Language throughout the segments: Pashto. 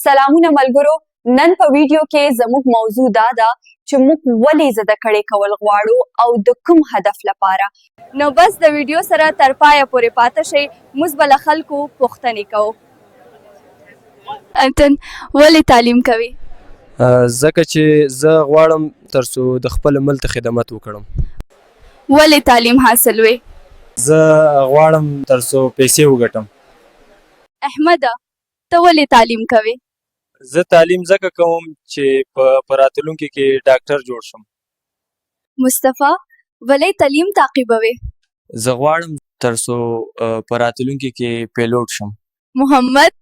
سلامونه ملګرو. نن په ویډیو کې زموږ موضوع دا ده چې موږ ولې زده کړې کول غواړو او د کوم هدف لپاره. نو بس د ویډیو سره تر پایه پورې پاته شئ. موږ به له خلکو پوښتنې کوو. انتن ولې تعلیم کوي؟ ځکه چې زه غواړم ترڅو د خپل ملک ته خدمت وکړم. ولې تعلیم حاصلوي؟ زه غواړم ترڅو پیسې وګټم. احمده، ته ولې تعلیم کوي؟ زه تعلیم ځکه کوم چې په راتلونکي کې ډاکټر جوړ شم. مصطفی، ولې تعلیم تعقیبوي؟ زه غواړم ترڅو په راتلونکي کې پیلوټ شم. محمد،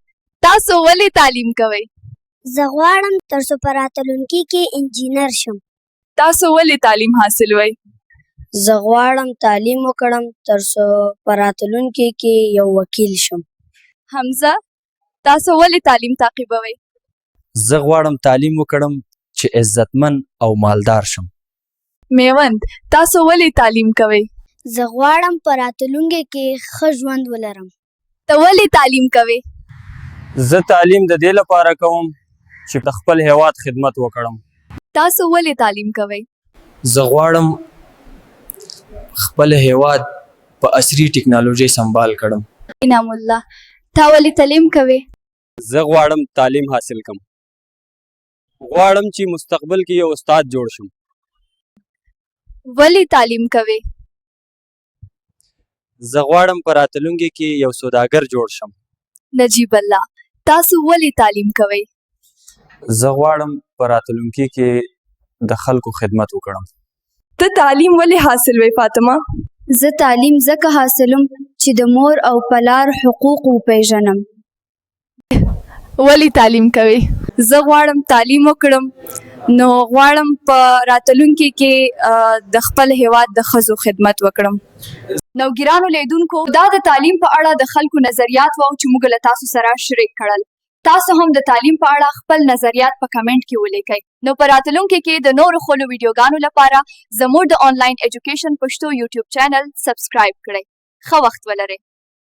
تاسو ولې تعلیم کوئ؟ زه غواړم ترڅو په راتلونکي کې انجینر شم. تاسو ولې تعلیم حاصلوئ؟ زه غواړم تعلیم وکړم ترڅو په راتلونکي کې یو وکیل شم. حمزه، تاسو ولې تعلیم تعقیبوئ؟ زه غواړم تعلیم وکړم چې عزتمن او مالدار شم. میوند، تاسو ولې تعلیم کوئ؟ زه غواړم په راتلونکي کې ښه ژوند ولرم. ته ولې تعلیم کوئ؟ زه تعلیم د دې لپاره کوم چې د خپل هیواد خدمت وکړم. تاسو ولې تعلیم کوئ؟ زه غواړم خپل هیواد په عصري ټکنالوژي سنبال کړم. انعام الله، تا ولې تعلیم کوئ؟ زه غواړم تعلیم حاصل کړم. غواړم چې مستقبل کې یو استاد جوړ شم. ولې تعلیم کوئ؟ زه غواړم په راتلونکي کې یو سوداګر جوړ شم. نجیب الله، تاسو ولې تعلیم کوئ؟ زه غواړم په راتلونکي کې د خلکو خدمت وکړم. ته تعلیم ولې حاصلوي فاطمه؟ زه تعلیم ځکه حاصلوم چې د مور او پلار حقوق وپیژنم. ولې تعلیم کوئ؟ زه غواړم تعلیم وکړم، نو غواړم په راتلونکي کې د خپل هیواد د ښځو خدمت وکړم. نوګیرانو لیدونکو، دا د تعلیم په اړه د خلکو نظریات وو چې موږ له تاسو سره شریک کړل. تاسو هم د تعلیم په اړه خپل نظریات په کمنټ کې ولیکئ. نو په راتلونکي کې د نورو خلکو ویډیوګانو لپاره زموږ د آنلاین ایجوکیشن پښتو یوټیوب چینل سبسکرایب کړئ. ښه وخت ولرئ.